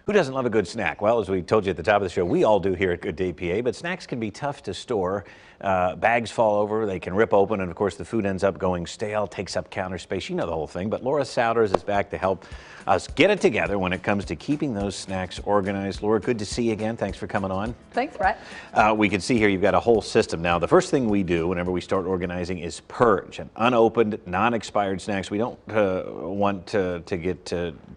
Who doesn't love a good snack? Well, as we told you at the top of the show, we all do here at Good Day PA, but snacks can be tough to store. Bags fall over, they can rip open, and of course the food ends up going stale, takes up counter space. You know the whole thing, but Laura Souders is back to help us get it together when it comes to keeping those snacks organized. Laura, good to see you again. Thanks for coming on. Thanks, Brett. We can see here you've got a whole system. Now, the first thing we do whenever we start organizing is purge. And unopened, non-expired snacks we don't want to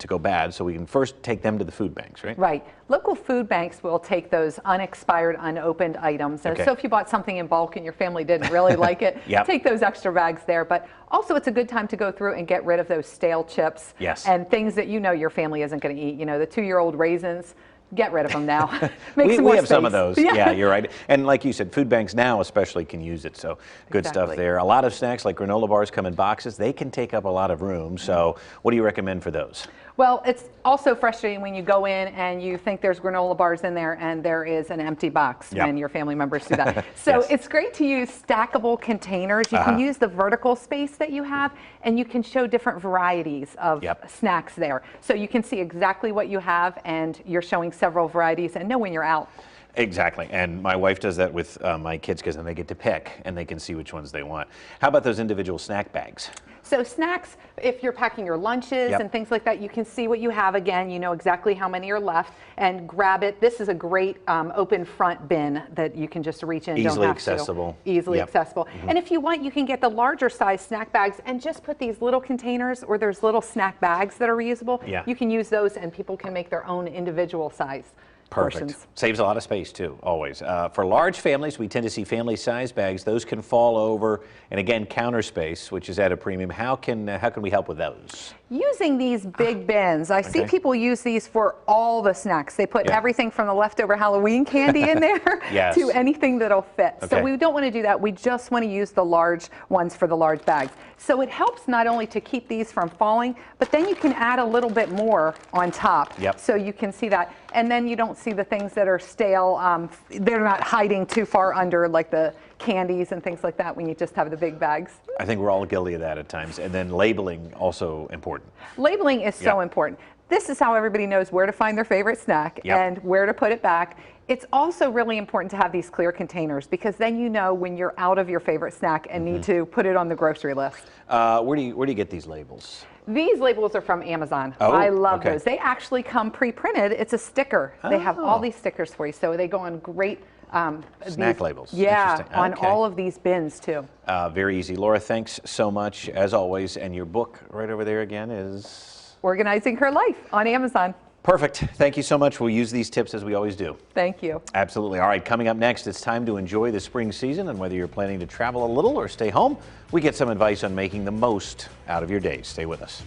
go bad, so we can first take them to the food banks, right? Right. Local food banks will take those unexpired, unopened items. And so if you bought something in bulk and your family didn't really like it, take those extra bags there. But also it's a good time to go through and get rid of those stale chips and things that you know your family isn't going to eat. You know, the 2-year-old raisins. Get rid of them now. we have some of those. Yeah, you're right. And like you said, food banks now especially can use it. So good stuff there. A lot of snacks like granola bars come in boxes. They can take up a lot of room. So what do you recommend for those? Well, it's also frustrating when you go in and you think there's granola bars in there and there is an empty box when your family members do that. So it's great to use stackable containers. You can use the vertical space that you have and you can show different varieties of snacks there. So you can see exactly what you have and you're showing several varieties and know when you're out. Exactly, and my wife does that with my kids because then they get to pick and they can see which ones they want. How about those individual snack bags? So snacks, if you're packing your lunches and things like that, you can see what you have again. You know exactly how many are left and grab it. This is a great open front bin that you can just reach in. Easily accessible. Easily accessible. And if you want, you can get the larger size snack bags and just put these little containers or there's little snack bags that are reusable. You can use those and people can make their own individual size. Perfect. Saves a lot of space too, always. For large families, we tend to see family size bags. Those can fall over, and again, counter space, which is at a premium. How can we help with those? Using these big bins. I see people use these for all the snacks. They put everything from the leftover Halloween candy in there to anything that'll fit. So we don't want to do that. We just want to use the large ones for the large bags. So it helps not only to keep these from falling, but then you can add a little bit more on top. So you can see that. And then you don't see the things that are stale. They're not hiding too far under like the candies and things like that when you just have the big bags. I think we're all guilty of that at times. And then labeling also important. Labeling is so important. This is how everybody knows where to find their favorite snack and where to put it back. It's also really important to have these clear containers because then you know when you're out of your favorite snack and need to put it on the grocery list. Where do you get these labels? These labels are from Amazon. I love those. They actually come pre-printed. It's a sticker. They have all these stickers for you, so they go on great snack labels. On all of these bins too. Very easy. Laura, thanks so much as always. And your book right over there again is Organizing Her Life on Amazon. Perfect. Thank you so much. We'll use these tips as we always do. Thank you. Absolutely. All right, coming up next, it's time to enjoy the spring season, and whether you're planning to travel a little or stay home, we get some advice on making the most out of your days. Stay with us.